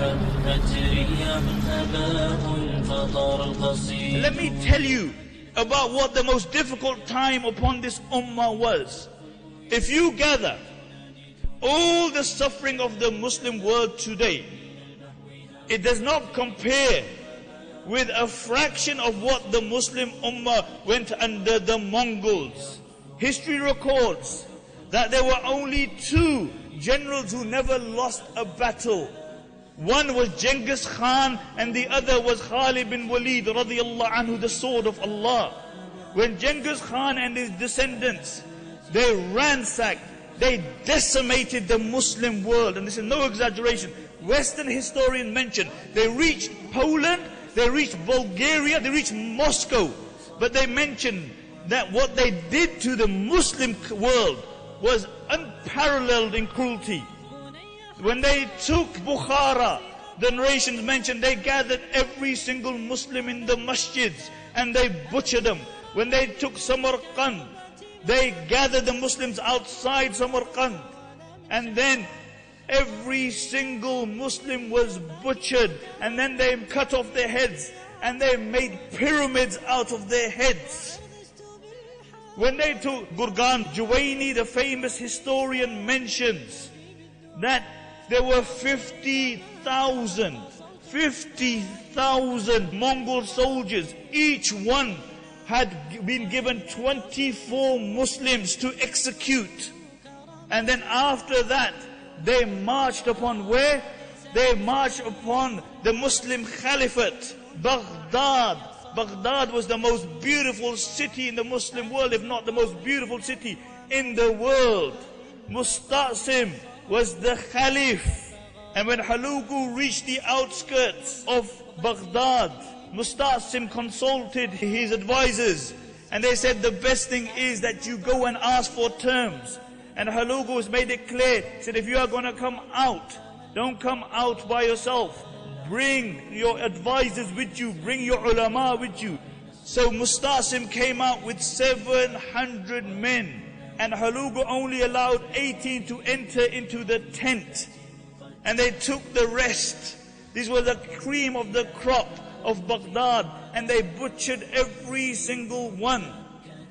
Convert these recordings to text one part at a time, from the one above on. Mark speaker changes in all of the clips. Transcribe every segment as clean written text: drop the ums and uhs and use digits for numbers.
Speaker 1: Let me tell you about what the most difficult time upon this ummah was. If you gather all the suffering of the Muslim world today, it does not compare with a fraction of what the Muslim ummah went under the Mongols. History records that there were only two generals who never lost a battle. One was Genghis Khan and the other was Khalid bin Walid radiyallahu anhu, the sword of Allah. When Genghis Khan and his descendants, they ransacked, they decimated the Muslim world, and this is no exaggeration. Western historians mention they reached Poland, they reached Bulgaria, they reached Moscow, but they mention that what they did to the Muslim world was unparalleled in cruelty. When they took Bukhara, the narrations mention they gathered every single Muslim in the masjids and they butchered them. When they took Samarkand, they gathered the Muslims outside Samarkand, and then every single Muslim was butchered, and then they cut off their heads and they made pyramids out of their heads. When they took Gurgan, Juwaini, the famous historian, mentions that there were 50,000 Mongol soldiers. Each one had been given 24 Muslims to execute. And then after that, they marched upon where? They marched upon the Muslim Caliphate, Baghdad. Baghdad was the most beautiful city in the Muslim world, if not the most beautiful city in the world. Musta'sim was the Caliph. And when Hulugu reached the outskirts of Baghdad, Musta'sim consulted his advisors, and they said the best thing is that you go and ask for terms. And Hulugu has made it clear, said if you are going to come out, don't come out by yourself. Bring your advisors with you, bring your ulama with you. So Musta'sim came out with 700 men, and Hulugu only allowed 18 to enter into the tent. And they took the rest. This was the cream of the crop of Baghdad, and they butchered every single one.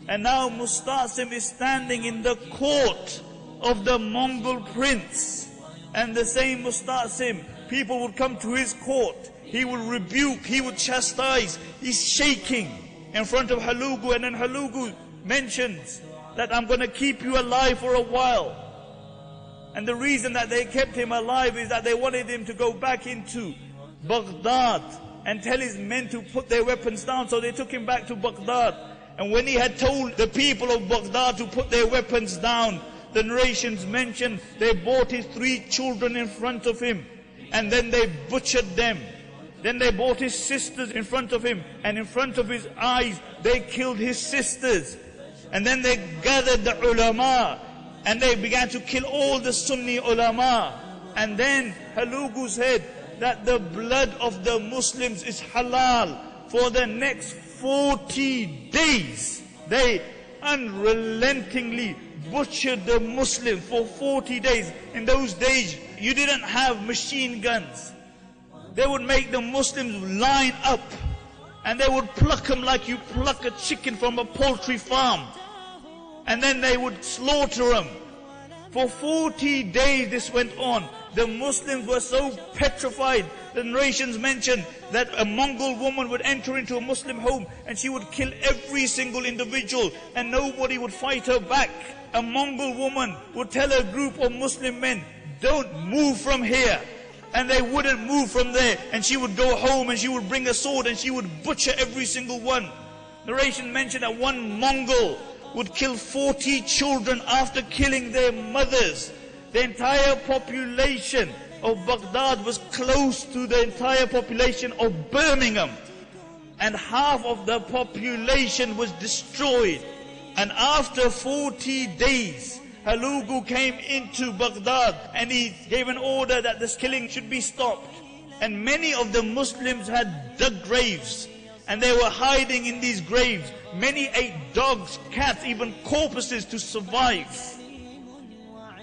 Speaker 1: And now Musta'sim is standing in the court of the Mongol prince. And the same Musta'sim, people would come to his court, he would rebuke, he would chastise, he's shaking in front of Hulugu. And then Hulugu mentions that I'm going to keep you alive for a while. And the reason that they kept him alive is that they wanted him to go back into Baghdad and tell his men to put their weapons down. So they took him back to Baghdad. And when he had told the people of Baghdad to put their weapons down, the narrations mention they brought his 3 children in front of him, and then they butchered them. Then they brought his sisters in front of him, and in front of his eyes they killed his sisters. And then they gathered the ulama, and they began to kill all the Sunni ulama. And then Hulugu said that the blood of the Muslims is halal. For the next 40 days, they unrelentingly butchered the Muslims for 40 days. In those days, you didn't have machine guns. They would make the Muslims line up, and they would pluck them like you pluck a chicken from a poultry farm. And then they would slaughter them. For 40 days this went on. The Muslims were so petrified. The narrations mention that a Mongol woman would enter into a Muslim home and she would kill every single individual, and nobody would fight her back. A Mongol woman would tell a group of Muslim men, don't move from here. And they wouldn't move from there. And she would go home and she would bring a sword and she would butcher every single one. Narration mentioned that one Mongol would kill 40 children after killing their mothers. The entire population of Baghdad was close to the entire population of Birmingham. And half of the population was destroyed. And after 40 days, Hulugu came into Baghdad and he gave an order that this killing should be stopped. And many of the Muslims had dug graves, and they were hiding in these graves. Many ate dogs, cats, even corpses to survive.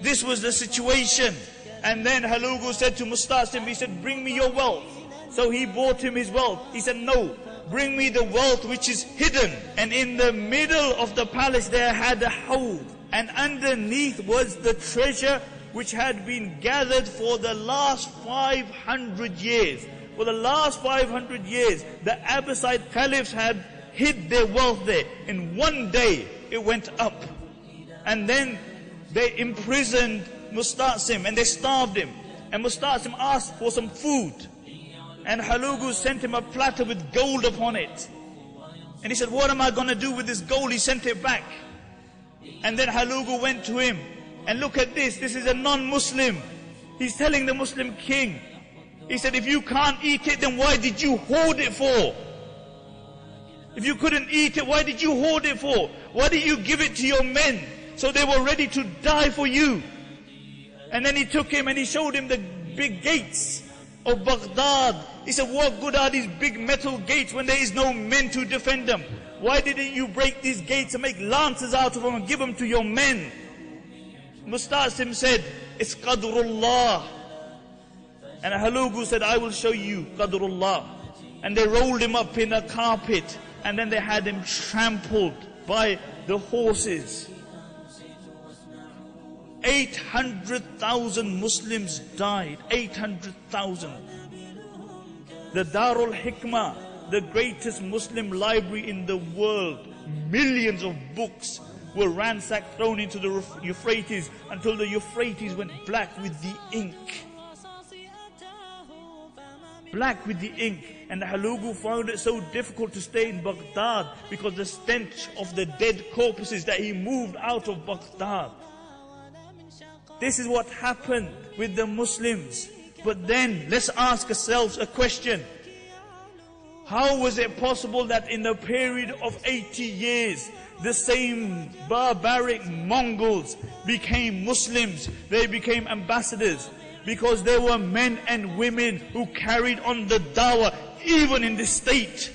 Speaker 1: This was the situation. And then Halugu said to Mustasim, he said, bring me your wealth. So he brought him his wealth. He said, no, bring me the wealth which is hidden. And in the middle of the palace there had a hawd. And underneath was the treasure which had been gathered for the last 500 years. For the last 500 years, the Abbasid caliphs had hid their wealth there. In one day, it went up. And then they imprisoned Mustasim and they starved him. And Mustasim asked for some food. And Halugu sent him a platter with gold upon it. And he said, what am I going to do with this gold? He sent it back. And then Halugu went to him. And look at this. This is a non-Muslim. He's telling the Muslim king. He said, if you can't eat it, then why did you hoard it for? If you couldn't eat it, why did you hoard it for? Why did you give it to your men? So they were ready to die for you. And then he took him and he showed him the big gates of Baghdad. He said, what good are these big metal gates when there is no men to defend them? Why didn't you break these gates and make lances out of them and give them to your men? Mustasim said, it's Qadrullah. And Halugu said, I will show you Qadrullah. And they rolled him up in a carpet. And then they had him trampled by the horses. 800,000 Muslims died. 800,000. The Darul Hikmah, the greatest Muslim library in the world. Millions of books were ransacked, thrown into the Euphrates until the Euphrates went black with the ink. Black with the ink. And Halugu found it so difficult to stay in Baghdad because the stench of the dead corpses that he moved out of Baghdad. This is what happened with the Muslims. But then, let's ask ourselves a question. How was it possible that in a period of 80 years, the same barbaric Mongols became Muslims? They became ambassadors. Because there were men and women who carried on the dawah, even in this state.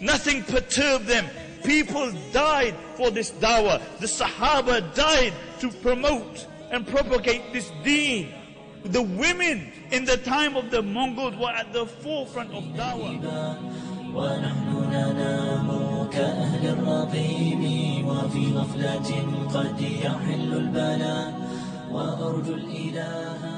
Speaker 1: Nothing perturbed them. People died for this dawah. The Sahaba died to promote and propagate this deen. The women in the time of the Mongols were at the forefront of dawah.
Speaker 2: ونحن ننام كأهل الرقيب وفي غفلة قد يحل البلاء وأرجو الإله